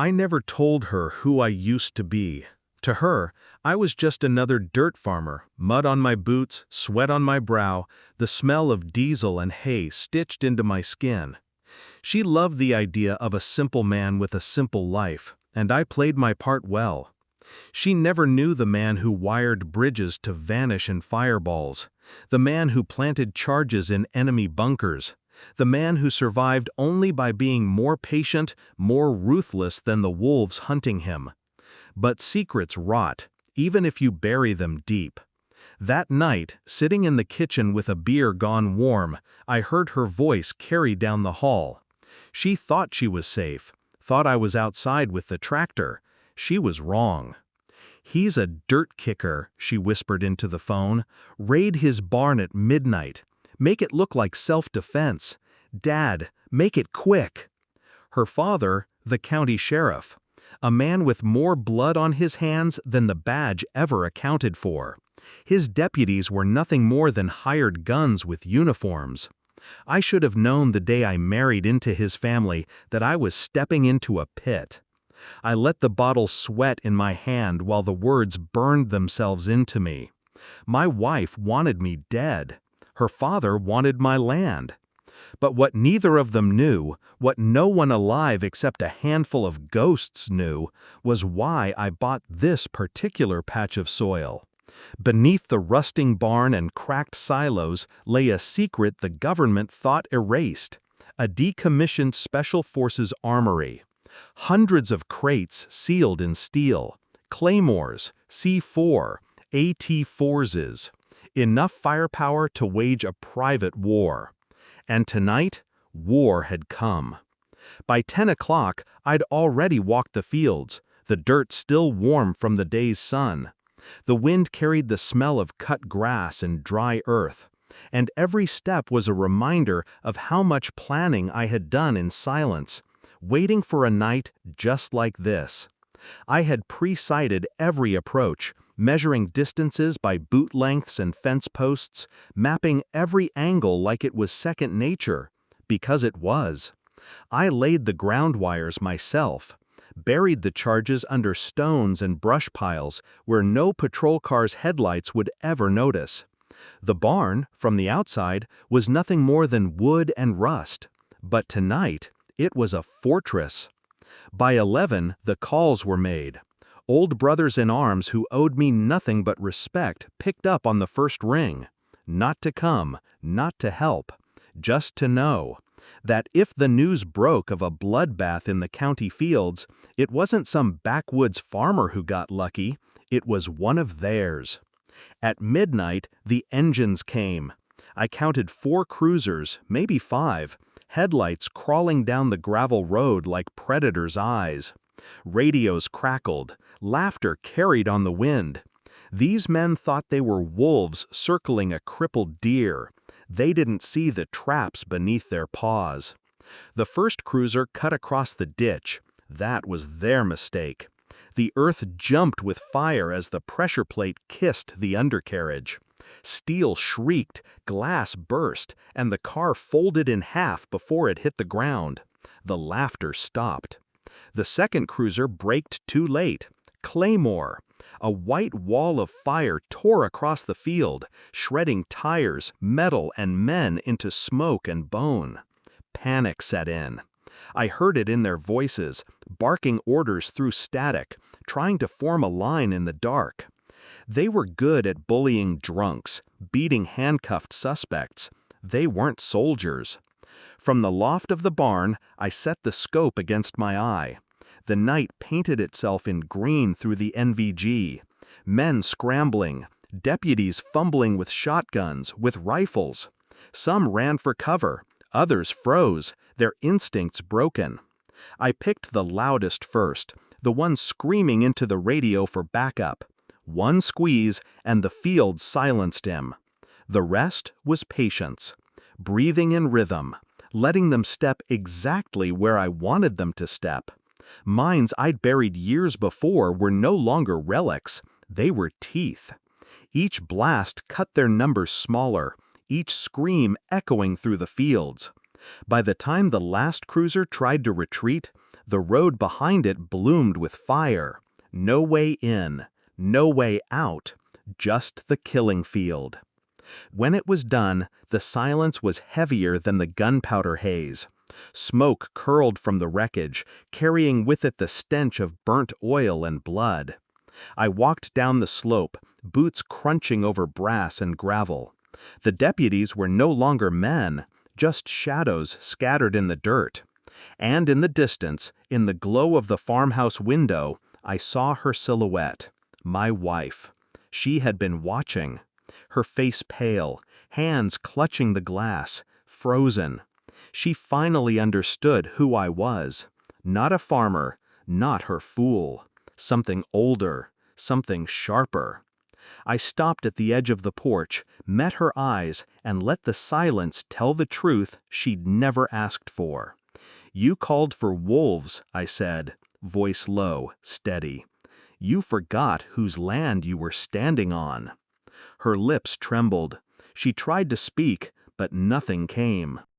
I never told her who I used to be. To her, I was just another dirt farmer, mud on my boots, sweat on my brow, the smell of diesel and hay stitched into my skin. She loved the idea of a simple man with a simple life, and I played my part well. She never knew the man who wired bridges to vanish in fireballs, the man who planted charges in enemy bunkers, the man who survived only by being more patient, more ruthless than the wolves hunting him. But secrets rot, even if you bury them deep. That night, sitting in the kitchen with a beer gone warm, I heard her voice carry down the hall. She thought she was safe, thought I was outside with the tractor. She was wrong. "He's a dirt kicker," she whispered into the phone. "Raid his barn at midnight. Make it look like self-defense. Dad, make it quick." Her father, the county sheriff. A man with more blood on his hands than the badge ever accounted for. His deputies were nothing more than hired guns with uniforms. I should have known the day I married into his family that I was stepping into a pit. I let the bottle sweat in my hand while the words burned themselves into me. My wife wanted me dead. Her father wanted my land. But what neither of them knew, what no one alive except a handful of ghosts knew, was why I bought this particular patch of soil. Beneath the rusting barn and cracked silos lay a secret the government thought erased, a decommissioned Special Forces armory. Hundreds of crates sealed in steel, claymores, C4, AT-4s, enough firepower to wage a private war. And tonight, war had come. By 10 o'clock, I'd already walked the fields, the dirt still warm from the day's sun. The wind carried the smell of cut grass and dry earth, and every step was a reminder of how much planning I had done in silence, waiting for a night just like this. I had pre-sighted every approach, measuring distances by boot lengths and fence posts, mapping every angle like it was second nature, because it was. I laid the ground wires myself, buried the charges under stones and brush piles where no patrol car's headlights would ever notice. The barn, from the outside, was nothing more than wood and rust, but tonight it was a fortress. By 11, the calls were made. Old brothers in arms who owed me nothing but respect picked up on the first ring. Not to come, not to help, just to know that if the news broke of a bloodbath in the county fields, it wasn't some backwoods farmer who got lucky, it was one of theirs. At midnight, the engines came. I counted 4 cruisers, maybe 5, headlights crawling down the gravel road like predators' eyes. Radios crackled, laughter carried on the wind. These men thought they were wolves circling a crippled deer. They didn't see the traps beneath their paws. The first cruiser cut across the ditch. That was their mistake. The earth jumped with fire as the pressure plate kissed the undercarriage. Steel shrieked, glass burst, and the car folded in half before it hit the ground. The laughter stopped. The second cruiser braked too late. Claymore. A white wall of fire tore across the field, shredding tires, metal, and men into smoke and bone. Panic set in. I heard it in their voices, barking orders through static, trying to form a line in the dark. They were good at bullying drunks, beating handcuffed suspects. They weren't soldiers. From the loft of the barn, I set the scope against my eye. The night painted itself in green through the NVG. Men scrambling, deputies fumbling with shotguns, with rifles. Some ran for cover, others froze, their instincts broken. I picked the loudest first, the one screaming into the radio for backup. One squeeze, and the field silenced him. The rest was patience, breathing in rhythm, letting them step exactly where I wanted them to step. Mines I'd buried years before were no longer relics, they were teeth. Each blast cut their numbers smaller, each scream echoing through the fields. By the time the last cruiser tried to retreat, The road behind it bloomed with fire. No way in, no way out, just the killing field. When it was done, the silence was heavier than the gunpowder haze. Smoke curled from the wreckage, carrying with it the stench of burnt oil and blood. I walked down the slope, boots crunching over brass and gravel. The deputies were no longer men, just shadows scattered in the dirt. And in the distance, in the glow of the farmhouse window, I saw her silhouette, my wife. She had been watching. Her face pale, hands clutching the glass, frozen. She finally understood who I was. Not a farmer, not her fool. Something older, something sharper. I stopped at the edge of the porch, met her eyes, and let the silence tell the truth she'd never asked for. "You called for wolves," I said, voice low, steady. "You forgot whose land you were standing on." Her lips trembled. She tried to speak, but nothing came.